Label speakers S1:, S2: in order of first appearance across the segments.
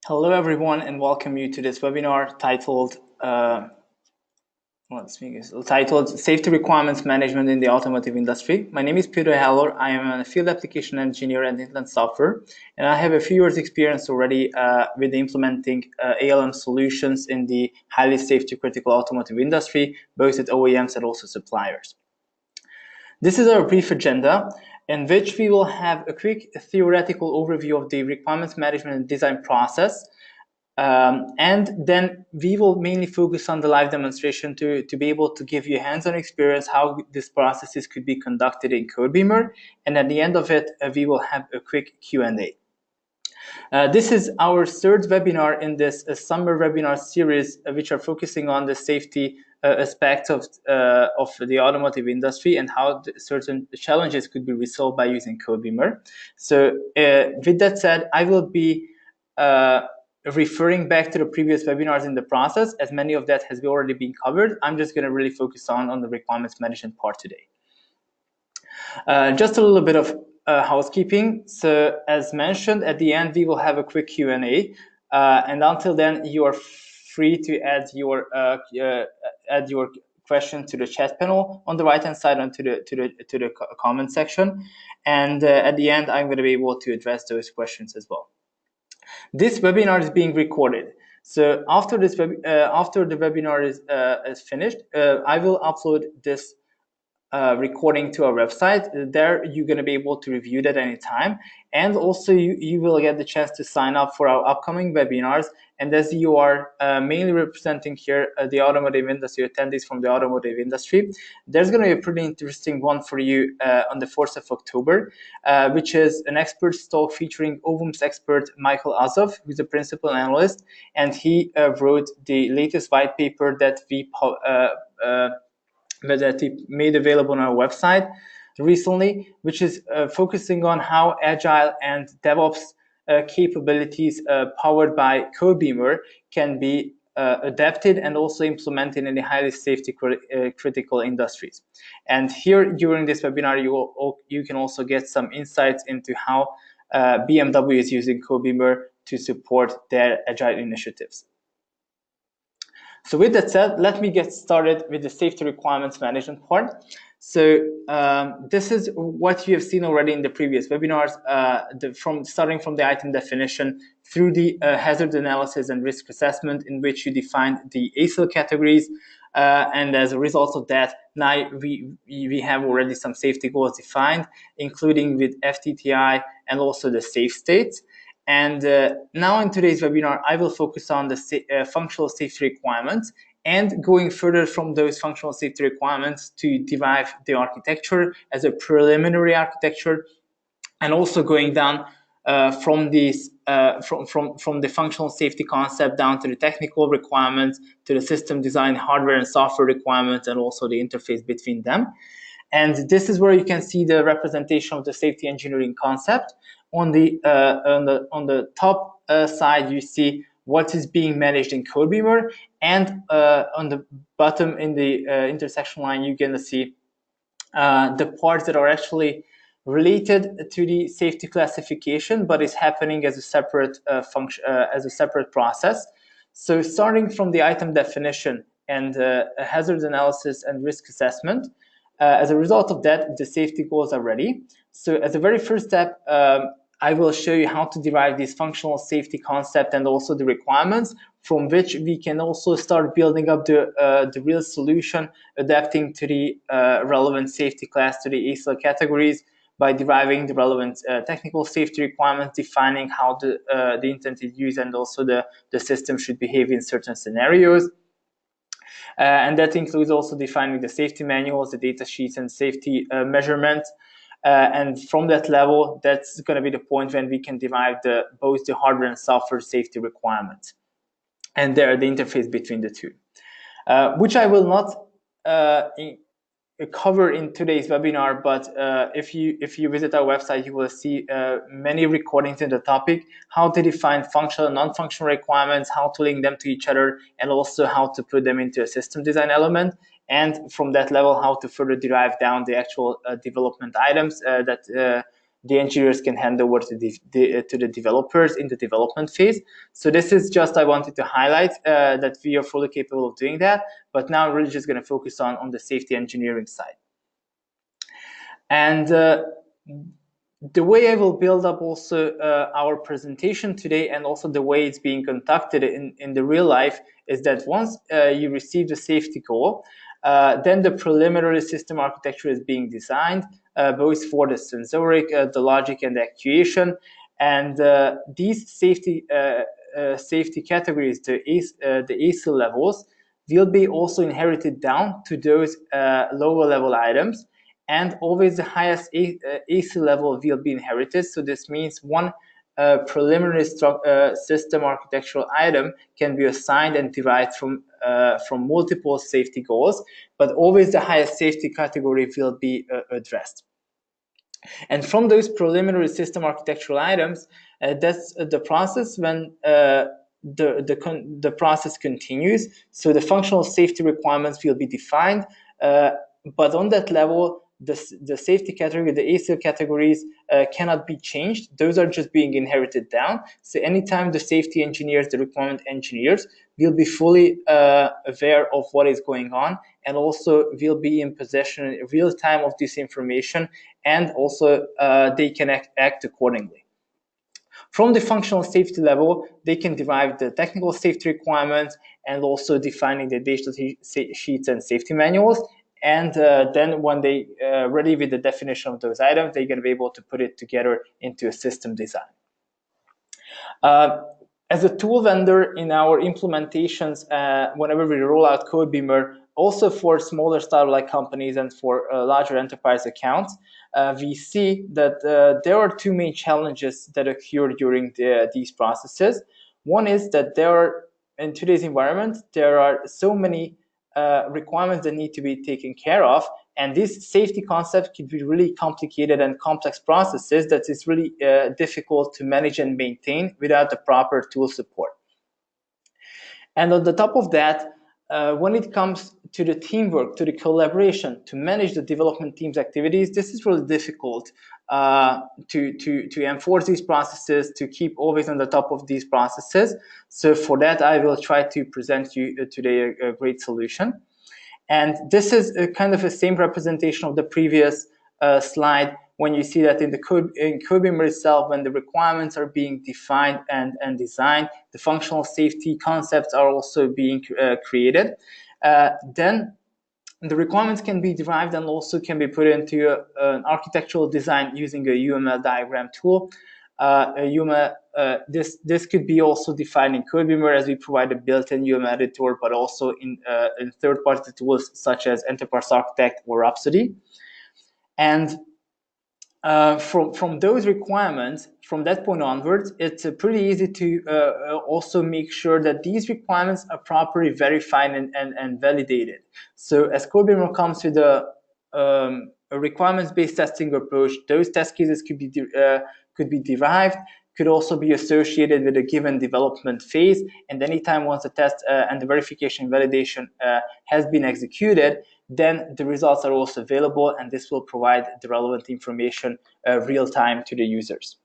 S1: Hello everyone and welcome you to this webinar titled Safety Requirements Management in the Automotive Industry. My name is Peter Haller. I am a field application engineer at Inland Software, and I have a few years experience already with implementing ALM solutions in the highly safety critical automotive industry, both at OEMs and also suppliers. This is our brief agenda, in which we will have a quick theoretical overview of the requirements management and design process. And then we will mainly focus on the live demonstration to be able to give you a hands-on experience how these processes could be conducted in Codebeamer. And at the end of it, we will have a quick Q&A. This is our third webinar in this summer webinar series, which are focusing on the safety aspects of the automotive industry and how certain challenges could be resolved by using Codebeamer. So with that said, I will be referring back to the previous webinars in the process, as many of that has already been covered. I'm just going to really focus on the requirements management part today. Just a little bit of housekeeping. So as mentioned, at the end we will have a quick Q&A, and until then you are free to add your question to the chat panel on the right hand side and to the comment section, and at the end I'm going to be able to address those questions as well. This webinar is being recorded, so after the webinar is finished, I will upload this recording to our website. There you're going to be able to review that anytime, and also you will get the chance to sign up for our upcoming webinars. And as you are mainly representing here the automotive industry, attendees from the automotive industry, there's going to be a pretty interesting one for you on the 4th of October, which is an expert talk featuring OVUM's expert Michael Azov, who's a principal analyst, and he wrote the latest white paper that we made available on our website recently, which is focusing on how Agile and DevOps capabilities powered by Codebeamer can be adapted and also implemented in the highly safety critical industries. And here during this webinar, you can also get some insights into how BMW is using Codebeamer to support their Agile initiatives. So with that said, let me get started with the safety requirements management part. So this is what you have seen already in the previous webinars, starting from the item definition through the hazard analysis and risk assessment, in which you define the ASIL categories. And as a result of that, now we have already some safety goals defined, including with FTTI and also the safe states. And now in today's webinar, I will focus on the functional safety requirements, and going further from those functional safety requirements to derive the architecture as a preliminary architecture, and also going down from these from the functional safety concept down to the technical requirements, to the system design, hardware and software requirements, and also the interface between them. And this is where you can see the representation of the safety engineering concept. On the top side, you see what is being managed in Codebeamer, and on the bottom in the intersection line, you're going to see the parts that are actually related to the safety classification, but is happening as a separate function, as a separate process. So starting from the item definition and hazard analysis and risk assessment, as a result of that, the safety goals are ready. So as a very first step, I will show you how to derive this functional safety concept and also the requirements, from which we can also start building up the real solution, adapting to the relevant safety class, to the ASIL categories, by deriving the relevant technical safety requirements, defining how the intended use and also the system should behave in certain scenarios. And that includes also defining the safety manuals, the data sheets, and safety measurements. And from that level, that's going to be the point when we can derive both the hardware and software safety requirements, and the interface between the two, which I will not cover in today's webinar. But if you visit our website, you will see many recordings in the topic, how to define functional and non-functional requirements, how to link them to each other, and also how to put them into a system design element. And from that level, how to further derive down the actual development items that the engineers can hand over to the developers in the development phase. So this is just, I wanted to highlight that we are fully capable of doing that, but now I'm really just going to focus on the safety engineering side. And the way I will build up also our presentation today, and also the way it's being conducted in the real life, is that once you receive the safety goal, then the preliminary system architecture is being designed, both for the sensoric, the logic, and the actuation. And these safety categories, the ASIL levels, will be also inherited down to those lower level items. And always the highest ASIL level will be inherited. So this means one preliminary system architectural item can be assigned and derived from multiple safety goals, but always the highest safety category will be addressed. And from those preliminary system architectural items, that's the process when the process continues. So the functional safety requirements will be defined, but on that level, the safety category, the ASIL categories cannot be changed. Those are just being inherited down. So anytime the safety engineers, the requirement engineers, will be fully aware of what is going on, and also will be in possession in real time of this information, and also they can act accordingly. From the functional safety level, they can derive the technical safety requirements and also defining the data sheets and safety manuals. And then when they ready with the definition of those items, they're going to be able to put it together into a system design. As a tool vendor in our implementations, whenever we roll out Codebeamer, also for smaller startup-like companies and for larger enterprise accounts, we see that there are two main challenges that occur during these processes. One is that in today's environment, there are so many requirements that need to be taken care of, and this safety concept can be really complicated and complex processes that is really difficult to manage and maintain without the proper tool support. And on the top of that, when it comes to the teamwork, to the collaboration, to manage the development team's activities, this is really difficult to enforce these processes, to keep always on the top of these processes. So for that, I will try to present you today a great solution. And this is a kind of a same representation of the previous slide, when you see that in Codebeamer itself, when the requirements are being defined and designed, the functional safety concepts are also being created. Then the requirements can be derived and also can be put into an architectural design using a UML diagram tool. This could be also defined in Codebeamer, as we provide a built-in UML editor, but also in third-party tools such as Enterprise Architect or Rhapsody. And from those requirements, from that point onwards, it's pretty easy to also make sure that these requirements are properly verified and validated. So as Codebeamer comes with a requirements-based testing approach, those test cases could be derived, could also be associated with a given development phase, and anytime once the test and the verification validation has been executed, then the results are also available, and this will provide the relevant information real time to the users.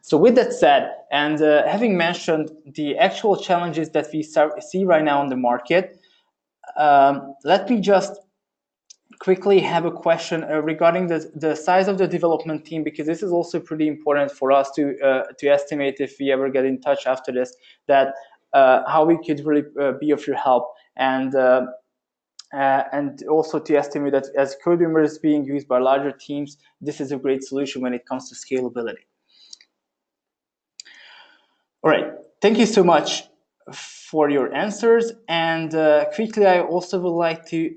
S1: So with that said, and having mentioned the actual challenges that we see right now on the market, let me just quickly have a question regarding the size of the development team, because this is also pretty important for us to estimate, if we ever get in touch after this, that how we could really be of your help, and also to estimate that as Codebeamer is being used by larger teams, this is a great solution when it comes to scalability. All right, thank you so much for your answers. And quickly, I also would like to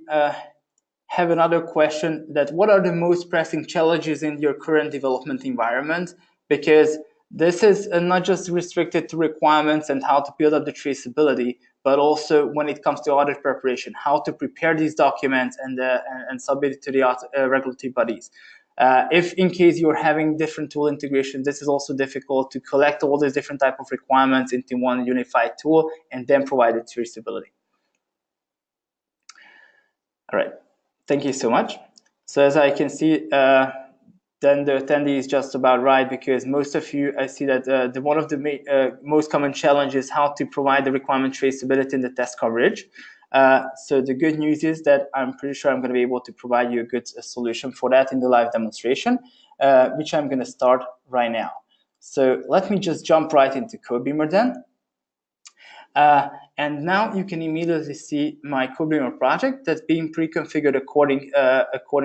S1: have another question, that what are the most pressing challenges in your current development environment? Because this is not just restricted to requirements and how to build up the traceability, but also when it comes to audit preparation, how to prepare these documents and submit it to the regulatory bodies. If in case you're having different tool integration, this is also difficult to collect all these different type of requirements into one unified tool and then provide it traceability. All right, thank you so much. So as I can see, then the attendee is just about right, because most of you, I see that one of the most common challenges is how to provide the requirement traceability in the test coverage. So the good news is that I'm pretty sure I'm going to be able to provide you a good solution for that in the live demonstration, which I'm going to start right now. So let me just jump right into Codebeamer then. And now you can immediately see my Codebeamer project that's being pre-configured according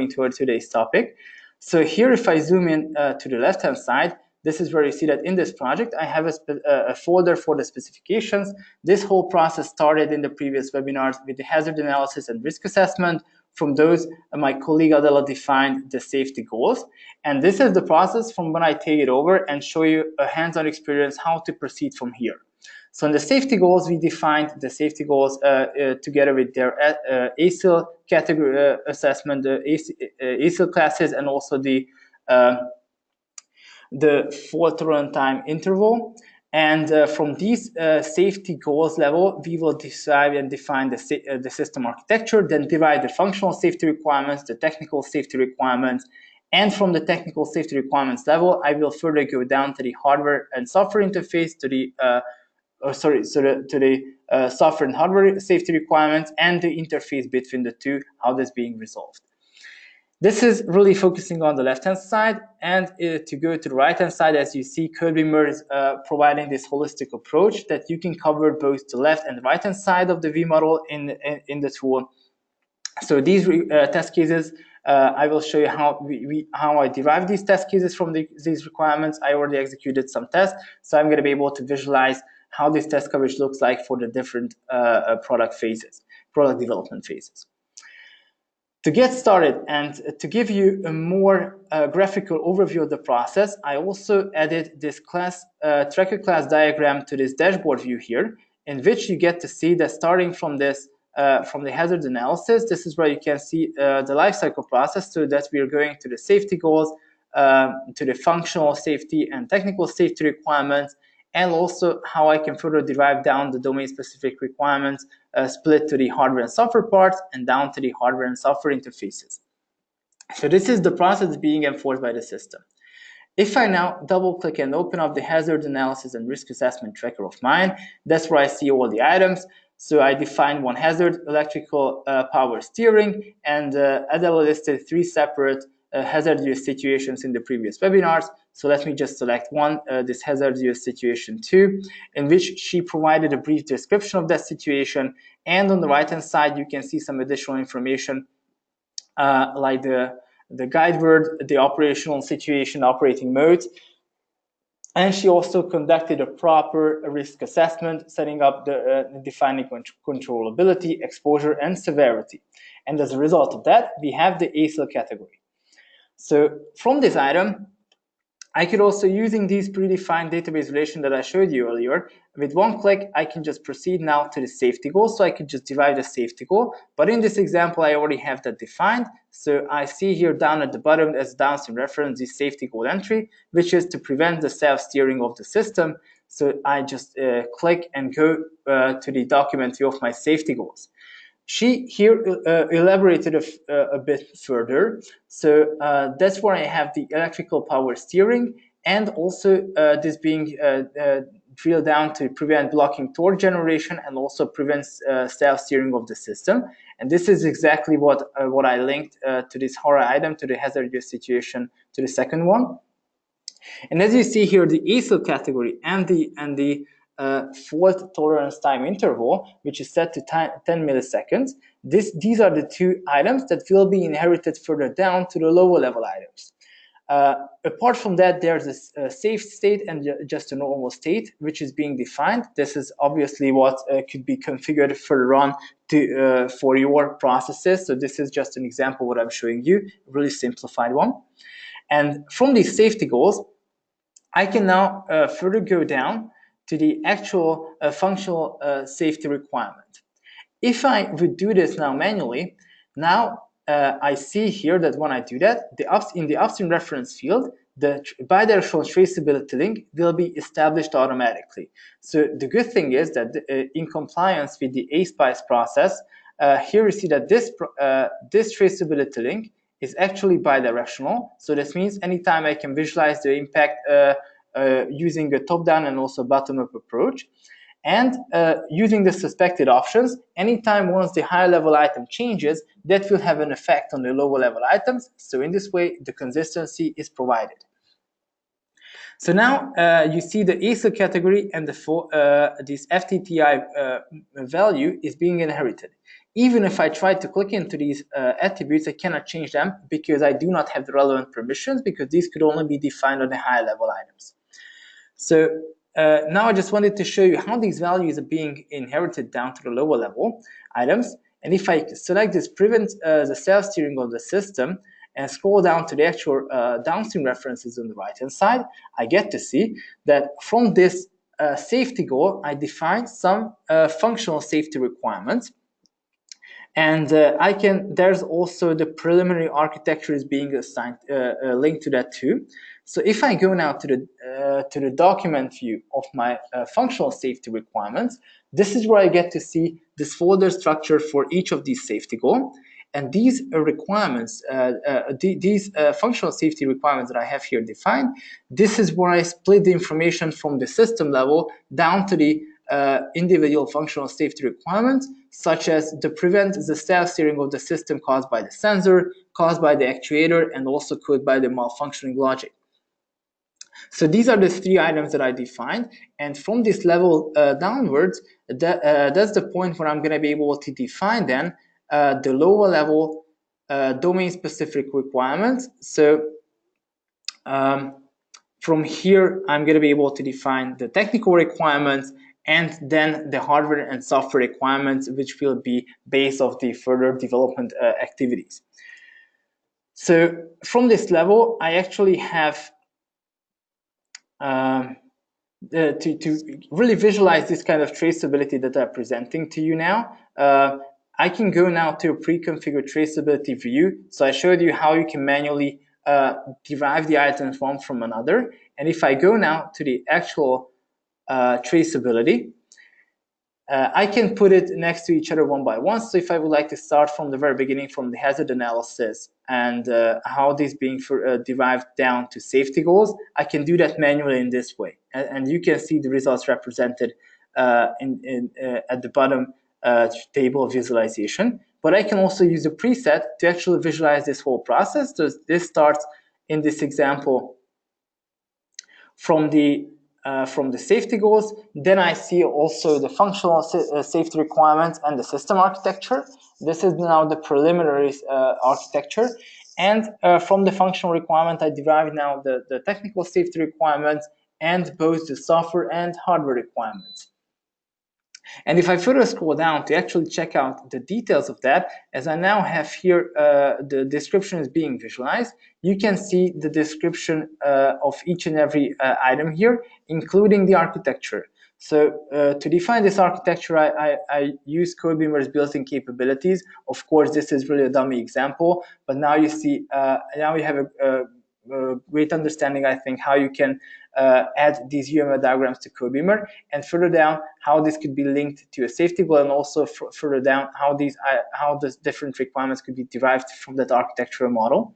S1: to our today's topic. So here, if I zoom in to the left-hand side, this is where you see that in this project, I have a folder for the specifications. This whole process started in the previous webinars with the hazard analysis and risk assessment. From those, my colleague Adela defined the safety goals. And this is the process from when I take it over and show you a hands-on experience how to proceed from here. So in the safety goals, we defined the safety goals together with their ASIL category assessment, the ASIL classes, and also the fault tolerant time interval. And from these safety goals level, we will decide and define the system architecture, then divide the functional safety requirements, the technical safety requirements, and from the technical safety requirements level, I will further go down to the hardware and software interface, to the software and hardware safety requirements, and the interface between the two, how that's being resolved. This is really focusing on the left-hand side, and to go to the right-hand side, as you see, Codebeamer is providing this holistic approach that you can cover both the left and the right-hand side of the V model in the tool. So these test cases, I will show you how I derive these test cases from these requirements. I already executed some tests, so I'm going to be able to visualize how this test coverage looks like for the different product development phases. To get started and to give you a more graphical overview of the process, I also added this tracker class diagram to this dashboard view here, in which you get to see that starting from this from the hazard analysis, this is where you can see the lifecycle process, so that we are going to the safety goals, to the functional safety and technical safety requirements, and also how I can further derive down the domain-specific requirements, split to the hardware and software parts, and down to the hardware and software interfaces. So this is the process being enforced by the system. If I now double-click and open up the hazard analysis and risk assessment tracker of mine, that's where I see all the items. So I defined one hazard, electrical power steering, and Adela listed 3 separate hazardous situations in the previous webinars. So let me just select one, this hazardous situation 2, in which she provided a brief description of that situation. And on the right-hand side, you can see some additional information like the guide word, the operational situation, operating modes. And she also conducted a proper risk assessment, setting up defining controllability, exposure, and severity. And as a result of that, we have the ASIL category. So from this item, I could also, using these predefined database relations that I showed you earlier, with one click, I can just proceed now to the safety goal. So I could just derive the safety goal. But in this example, I already have that defined. So I see here down at the bottom as downstream reference, the safety goal entry, which is to prevent the self-steering of the system. So I just click and go to the document view of my safety goals. She here elaborated a bit further. So that's where I have the electrical power steering, and also this being drilled down to prevent blocking torque generation, and also prevents self-steering of the system. And this is exactly what I linked to this horror item, to the hazardous situation, to the second one. And as you see here, the ASIL category and the fault tolerance time interval, which is set to 10 milliseconds. These are the 2 items that will be inherited further down to the lower level items. Apart from that, there's a safe state and just a normal state, which is being defined. This is obviously what could be configured further on for your processes. So this is just an example what I'm showing you, a really simplified one. And from these safety goals, I can now further go down to the actual functional safety requirement. If I would do this now manually, now I see here that when I do that, in the upstream reference field, the bidirectional traceability link will be established automatically. So the good thing is that in compliance with the ASPICE process, here you see that this traceability link is actually bidirectional. So this means anytime I can visualize the impact using a top-down and also bottom-up approach. And using the suspected options, anytime once the higher level item changes, that will have an effect on the lower level items. So in this way, the consistency is provided. So now you see the ASIL category and this FTTI value is being inherited. Even if I try to click into these attributes, I cannot change them because I do not have the relevant permissions, because these could only be defined on the higher level items. So now I just wanted to show you how these values are being inherited down to the lower level items. And if I select this prevent the self-steering of the system and scroll down to the actual downstream references on the right-hand side, I get to see that from this safety goal, I define some functional safety requirements. And there's also the preliminary architecture is being assigned, linked to that too. So if I go now to the document view of my functional safety requirements, this is where I get to see this folder structure for each of these safety goals. And these requirements, these functional safety requirements that I have here defined, this is where I split the information from the system level down to the individual functional safety requirements, such as to prevent the self-steering of the system caused by the sensor, caused by the actuator, and also caused by the malfunctioning logic. So these are the three items that I defined, and from this level downwards, that's the point where I'm going to be able to define then the lower level domain-specific requirements. So from here, I'm going to be able to define the technical requirements and then the hardware and software requirements, which will be based off the further development activities. So from this level, I actually have to really visualize this kind of traceability that I'm presenting to you now. I can go now to a pre-configured traceability view. So I showed you how you can manually derive the items one from another. And if I go now to the actual traceability, I can put it next to each other one by one. So if I would like to start from the very beginning, from the hazard analysis and how this being derived down to safety goals, I can do that manually in this way. And you can see the results represented at the bottom table visualization. But I can also use a preset to actually visualize this whole process. So this starts in this example from the safety goals. Then I see also the functional safety requirements and the system architecture. This is now the preliminary architecture. And from the functional requirement, I derive now the technical safety requirements and both the software and hardware requirements. And if I further scroll down to actually check out the details of that, as I now have here the description is being visualized, you can see the description of each and every item here, including the architecture. So to define this architecture, I use Codebeamer's built-in capabilities. Of course, this is really a dummy example, but now you see, now you have a great understanding, I think, how you can add these UML diagrams to Codebeamer, and further down how this could be linked to a safety goal, and also further down how the different requirements could be derived from that architectural model.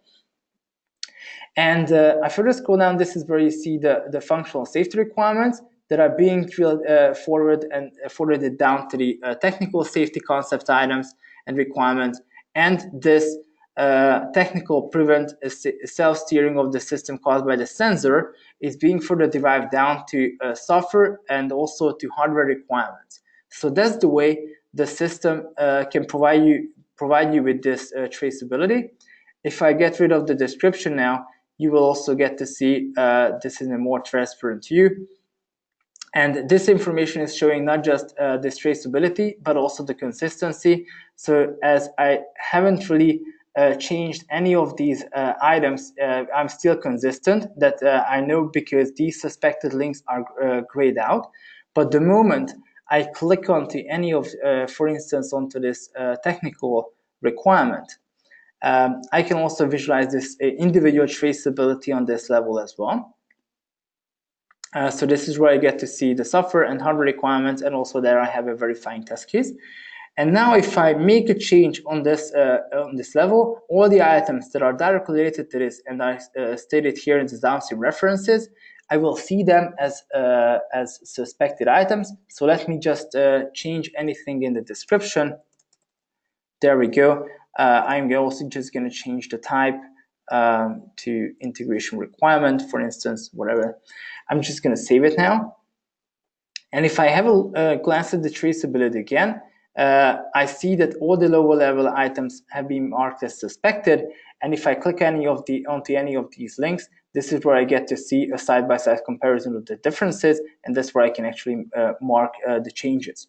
S1: And I further scroll down. This is where you see the functional safety requirements that are being forwarded down to the technical safety concept items and requirements, and this technical prevent self-steering of the system caused by the sensor is being further derived down to software and also to hardware requirements. So that's the way the system can provide you with this traceability. If I get rid of the description now, you will also get to see this in a more transparent view. And this information is showing not just this traceability, but also the consistency. So as I haven't really changed any of these items, I'm still consistent. That I know because these suspected links are grayed out. But the moment I click onto any of, for instance, onto this technical requirement, I can also visualize this individual traceability on this level as well. So this is where I get to see the software and hardware requirements, and also there I have a verifying test case. And now if I make a change on this level, all the items that are directly related to this, and I stated here in the downstream references, I will see them as suspected items. So let me just change anything in the description. There we go. I'm also just going to change the type to integration requirement, for instance, whatever. I'm just going to save it now. And if I have a glance at the traceability again, I see that all the lower level items have been marked as suspected. And if I click onto any of these links, this is where I get to see a side-by-side comparison of the differences, and that's where I can actually mark the changes.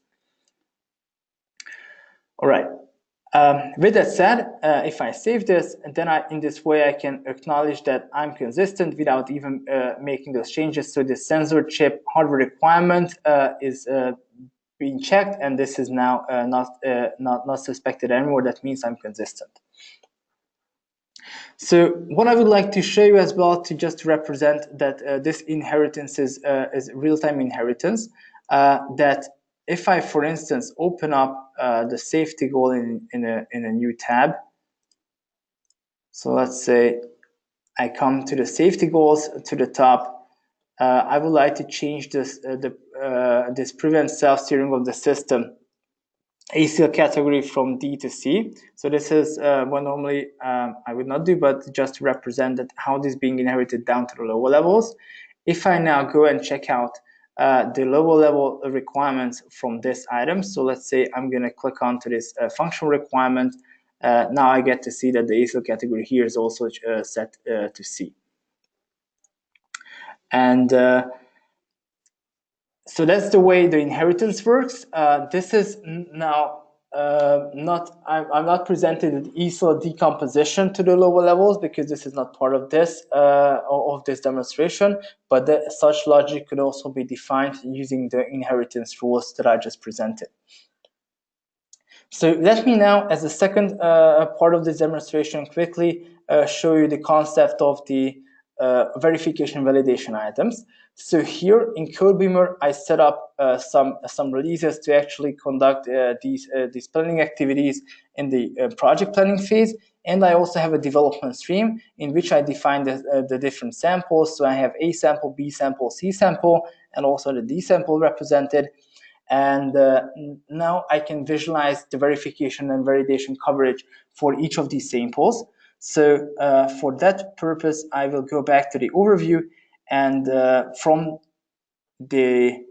S1: All right. With that said, if I save this, and then in this way I can acknowledge that I'm consistent without even making those changes. So the sensor chip hardware requirement is being checked, and this is now not suspected anymore. That means I'm consistent. So what I would like to show you as well, to just represent that this inheritance is real-time inheritance, that if I, for instance, open up the safety goal in a new tab, so let's say I come to the safety goals to the top, I would like to change this this prevent self-steering of the system ACL category from D to C. So this is what normally I would not do, but just to represent that how this is being inherited down to the lower levels. If I now go and check out the lower level requirements from this item, so let's say I'm going to click onto this functional requirement. Now I get to see that the ACL category here is also set to C. And so that's the way the inheritance works. This is now I'm not presented the ACL decomposition to the lower levels because this is not part of this demonstration, but such logic could also be defined using the inheritance rules that I just presented. So let me now, as a second part of this demonstration, quickly show you the concept of the verification validation items. So here in Codebeamer, I set up some releases to actually conduct these planning activities in the project planning phase. And I also have a development stream in which I define the different samples. So I have A sample, B sample, C sample, and also the D sample represented. And now I can visualize the verification and validation coverage for each of these samples. So for that purpose, I will go back to the overview, and from the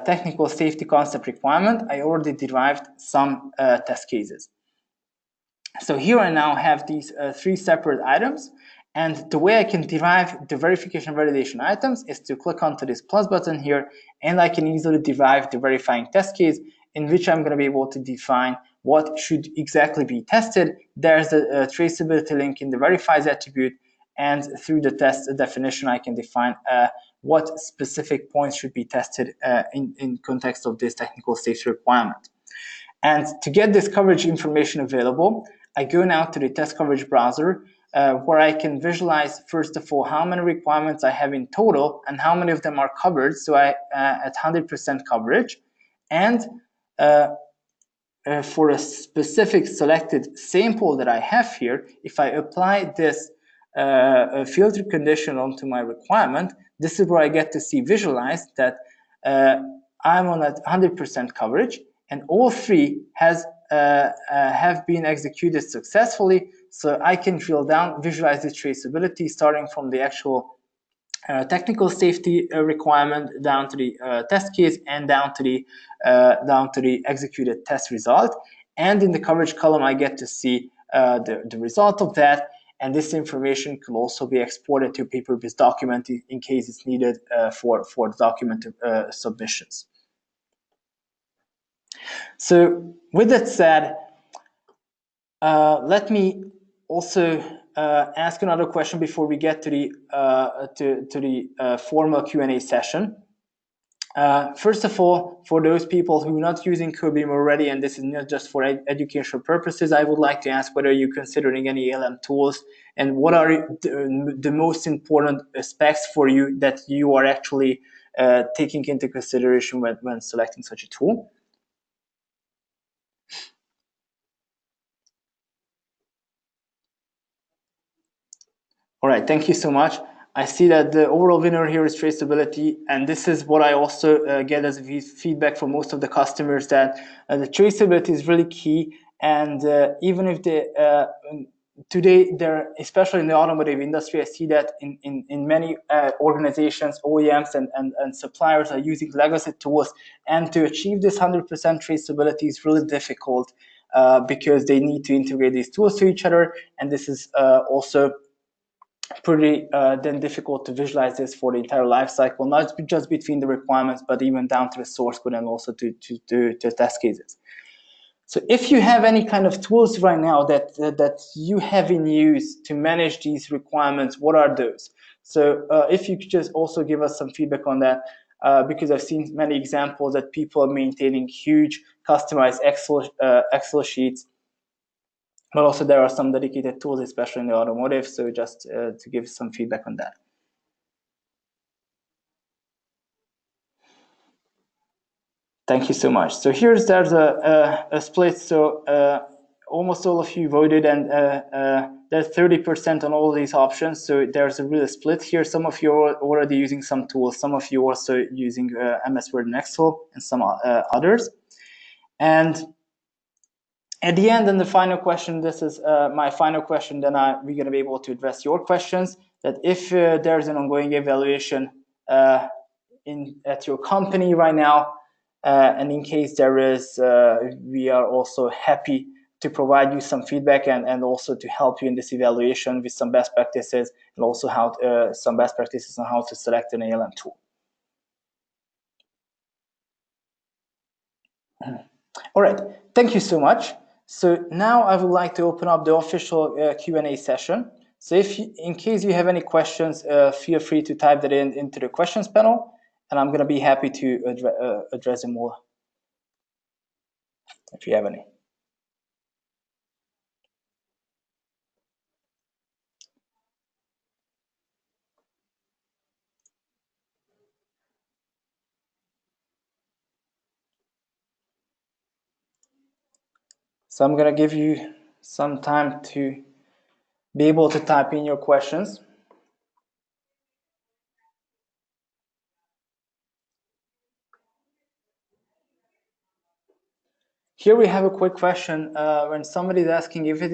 S1: technical safety concept requirement, I already derived some test cases. So here I now have these three separate items, and the way I can derive the verification validation items is to click onto this plus button here, and I can easily derive the verifying test case in which I'm going to be able to define what should exactly be tested. There's a traceability link in the verifies attribute, and through the test definition, I can define what specific points should be tested in context of this technical safety requirement. And to get this coverage information available, I go now to the test coverage browser, where I can visualize, first of all, how many requirements I have in total and how many of them are covered. So I at 100% coverage. And for a specific selected sample that I have here, if I apply this filter condition onto my requirement, this is where I get to see visualized that I'm on at 100% coverage, and all three have been executed successfully. So I can drill down, visualize this traceability starting from the actual technical safety requirement down to the test case and down to the executed test result. And in the coverage column, I get to see the result of that. And this information can also be exported to a paper-based document in case it's needed for the document submissions. So with that said, let me also ask another question before we get to the formal Q&A session. First of all, for those people who are not using Codebeamer already, and this is not just for educational purposes, I would like to ask whether you're considering any ALM tools, and what are the most important specs for you that you are actually taking into consideration when selecting such a tool. All right, thank you so much. I see that the overall winner here is traceability, and this is what I also get as feedback from most of the customers, that the traceability is really key. And even if today, there, especially in the automotive industry, I see that in many organizations, OEMs and suppliers are using legacy tools, and to achieve this 100% traceability is really difficult because they need to integrate these tools to each other, and this is also pretty then difficult to visualize this for the entire life cycle, not just between the requirements, but even down to the source code and also to test cases. So if you have any kind of tools right now that you have in use to manage these requirements, what are those? So if you could just also give us some feedback on that, because I've seen many examples that people are maintaining huge customized Excel sheets, but also there are some dedicated tools, especially in the automotive. So just to give some feedback on that. Thank you so much. So there's a split. So almost all of you voted, and there's 30% on all these options. So there's a real split here. Some of you are already using some tools. Some of you are also using MS Word and Excel, and some others. And at the end, and the final question, this is my final question, then we're going to be able to address your questions, that if there's an ongoing evaluation at your company right now, and in case there is, we are also happy to provide you some feedback and also to help you in this evaluation with some best practices, and also some best practices on how to select an ALM tool. All right, thank you so much. So now I would like to open up the official Q&A session. So in case you have any questions, feel free to type that into the questions panel, and I'm going to be happy to address them all if you have any. So I'm going to give you some time to be able to type in your questions. Here we have a quick question when somebody is asking if it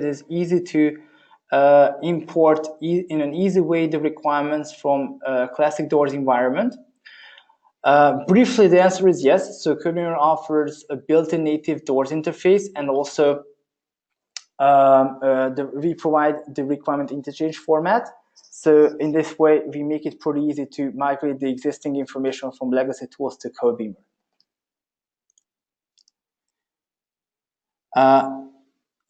S1: is easy to import in an easy way the requirements from classic doors environment. Briefly, the answer is yes. So Codebeamer offers a built-in native doors interface, and also we provide the requirement interchange format. So in this way, we make it pretty easy to migrate the existing information from legacy tools to Codebeamer.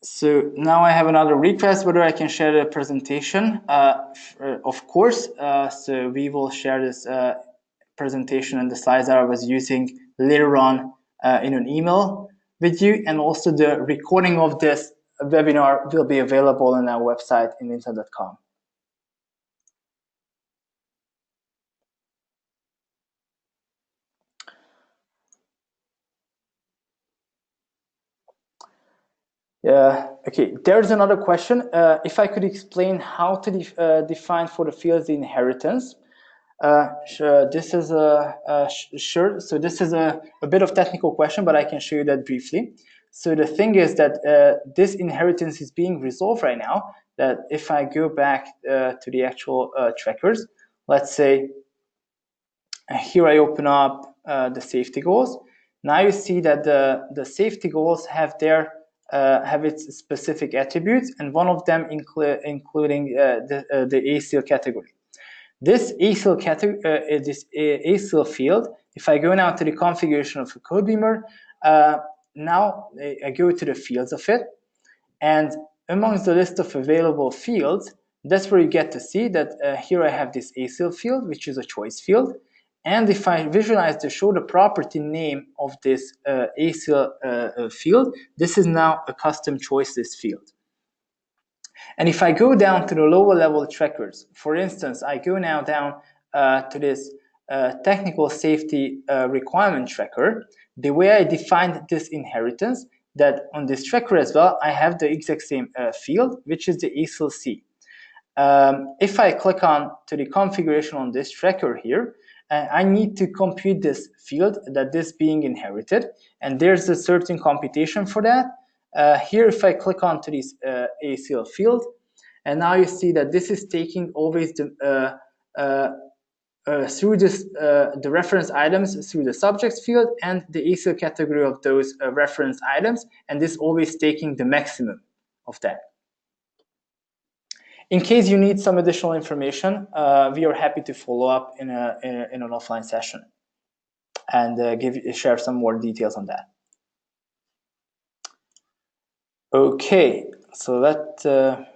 S1: So now I have another request whether I can share the presentation. Of course, so we will share this presentation and the slides that I was using later on in an email with you, and also the recording of this webinar will be available on our website in intel.com. Okay, there's another question. If I could explain how to define for the fields the inheritance. Sure, this is sure. So this is a bit of technical question, but I can show you that briefly. So the thing is that this inheritance is being resolved right now. That if I go back to the actual trackers, let's say here I open up the safety goals. Now you see that the safety goals have its specific attributes, and one of them including the ASIL category. This ASIL category, this ASIL field, if I go now to the configuration of a Codebeamer, now I go to the fields of it, and amongst the list of available fields, that's where you get to see that here I have this ASIL field, which is a choice field. And if I visualize to show the property name of this ASIL field, this is now a custom choice list field. And if I go down to the lower level trackers, for instance, I go now down to this technical safety requirement tracker, the way I defined this inheritance, that on this tracker as well, I have the exact same field, which is the ASIL C. if I click on to the configuration on this tracker here, I need to compute this field that is being inherited, and there's a certain computation for that. Here, if I click on to this ACL field, and now you see that this is taking always the through this the reference items through the subjects field and the ACL category of those reference items, and this always taking the maximum of that. In case you need some additional information, we are happy to follow up in an offline session and share some more details on that. Okay, so let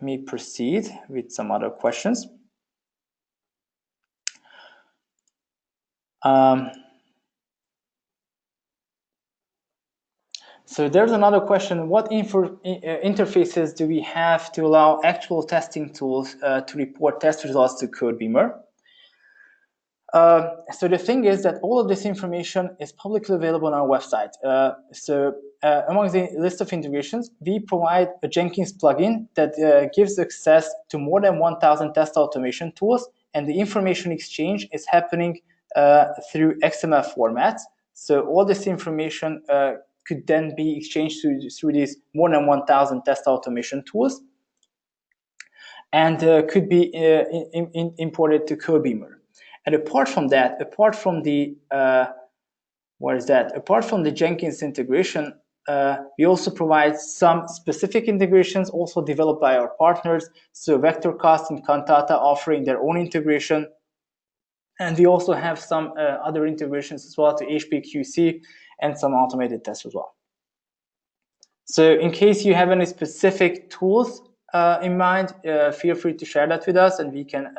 S1: me proceed with some other questions. So there's another question: what interfaces do we have to allow actual testing tools to report test results to Codebeamer? So the thing is that all of this information is publicly available on our website. Among the list of integrations, we provide a Jenkins plugin that gives access to more than 1,000 test automation tools, and the information exchange is happening through XML formats. So all this information could then be exchanged through these more than 1,000 test automation tools, and could be imported to Codebeamer. And apart from that, apart from the Jenkins integration, we also provide some specific integrations also developed by our partners. So VectorCast and Cantata offering their own integration. And we also have some other integrations as well to HPQC and some automated tests as well. So in case you have any specific tools in mind, feel free to share that with us, and we can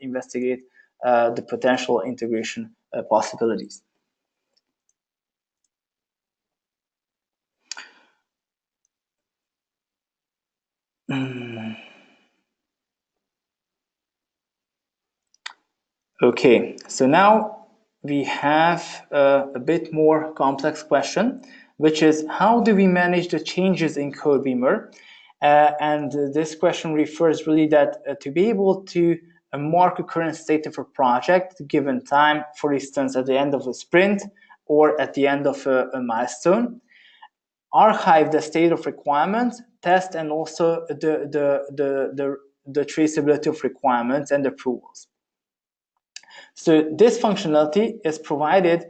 S1: investigate the potential integration possibilities. Okay, so now we have a bit more complex question, which is how do we manage the changes in Codebeamer? And this question refers really that to be able to mark a current state of a project given time, for instance, at the end of a sprint or at the end of a milestone, archive the state of requirements, test, and also the traceability of requirements and approvals. So this functionality is provided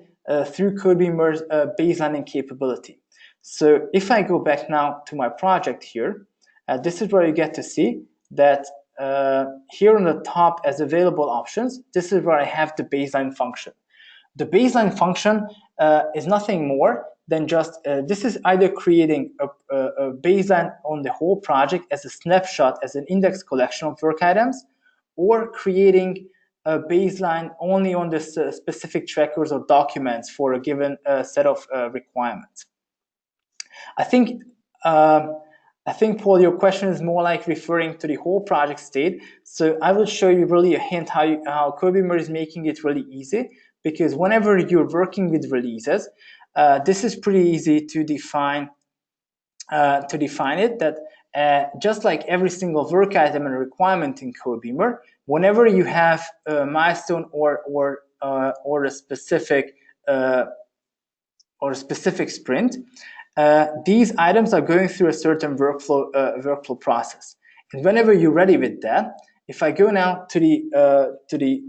S1: through Codebeamer's baselining capability. So if I go back now to my project here, this is where you get to see that here on the top as available options, this is where I have the baseline function. The baseline function is nothing more than just, this is either creating a baseline on the whole project as a snapshot, as an index collection of work items, or creating a baseline only on the specific trackers or documents for a given set of requirements. I think, Paul, your question is more like referring to the whole project state. So I will show you really a hint how Codebeamer is making it really easy, because whenever you're working with releases, this is pretty easy to define it, that just like every single work item and requirement in Codebeamer, whenever you have a milestone or a specific sprint, these items are going through a certain workflow process. And whenever you're ready with that, if I go now to the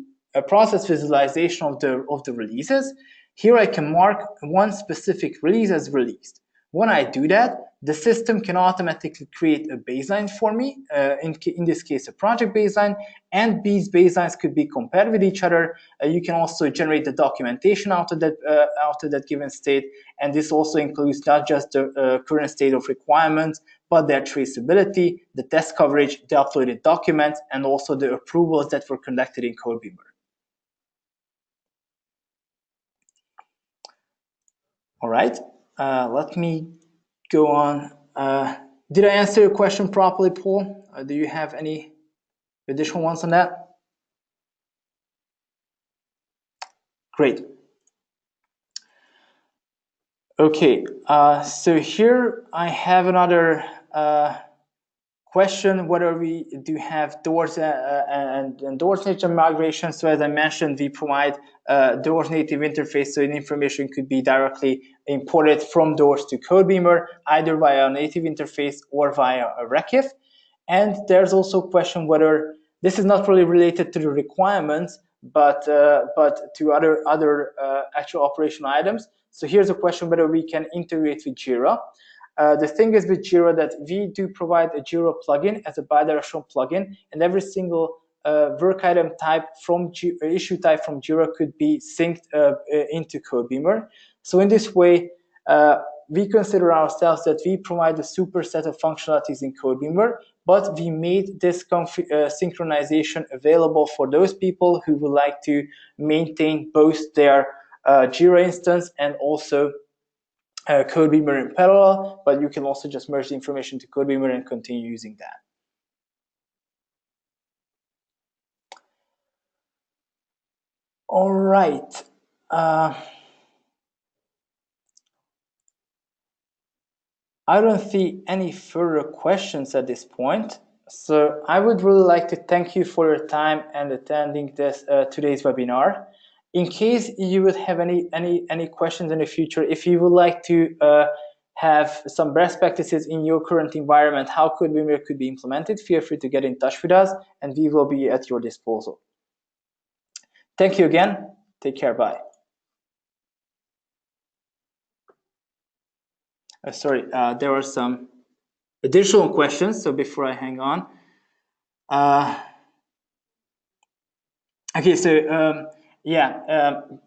S1: process visualization of the releases, here I can mark one specific release as released. When I do that, the system can automatically create a baseline for me, in this case, a project baseline, and these baselines could be compared with each other. You can also generate the documentation out of that given state, and this also includes not just the current state of requirements, but their traceability, the test coverage, the uploaded documents, and also the approvals that were conducted in Codebeamer. All right, let me go on. Did I answer your question properly, Paul? Do you have any additional ones on that? Great. Okay, so here I have another question whether we do have doors and doors native migration. So as I mentioned, we provide doors native interface, so the information could be directly imported from doors to Codebeamer, either via a native interface or via a Rekif. And there's also a question whether this is not really related to the requirements, but to other actual operational items. So here's a question whether we can integrate with Jira. The thing is with Jira that we do provide a Jira plugin as a bidirectional plugin, and every single work item type from issue type from Jira could be synced into Codebeamer. So in this way, we consider ourselves that we provide a super set of functionalities in Codebeamer, but we made this synchronization available for those people who would like to maintain both their Jira instance and also Codebeamer in parallel, but you can also just merge the information to Codebeamer and continue using that. All right. I don't see any further questions at this point. So I would really like to thank you for your time and attending this today's webinar. In case you would have any questions in the future, if you would like to have some best practices in your current environment, how Codebeamer could be implemented, feel free to get in touch with us and we will be at your disposal. Thank you again. Take care. Bye. Sorry, there are some additional questions. So before I hang on. Okay, so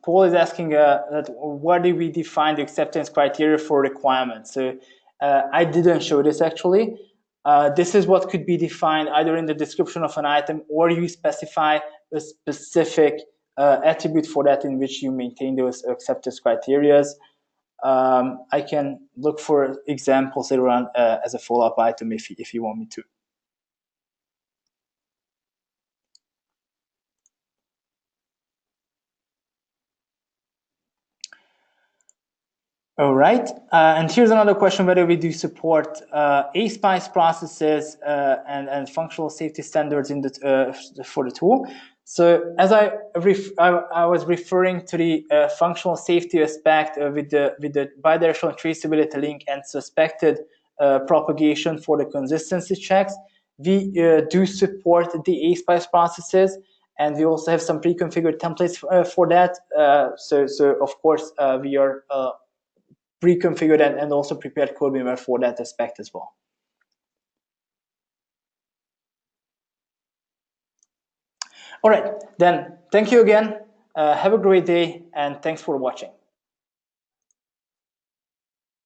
S1: Paul is asking that where do we define the acceptance criteria for requirements? So I didn't show this actually. This is what could be defined either in the description of an item or you specify a specific attribute for that in which you maintain those acceptance criteria. I can look for examples later on as a follow-up item if you want me to. All right, and here's another question: whether we do support ASPICE processes and functional safety standards in the for the tool. So as I was referring to the functional safety aspect with the bidirectional traceability link and suspected propagation for the consistency checks, we do support the ASPICE processes. And we also have some pre-configured templates for that. So of course we are pre-configured and also prepared Codebeamer for that aspect as well. All right, then thank you again. Have a great day and thanks for watching.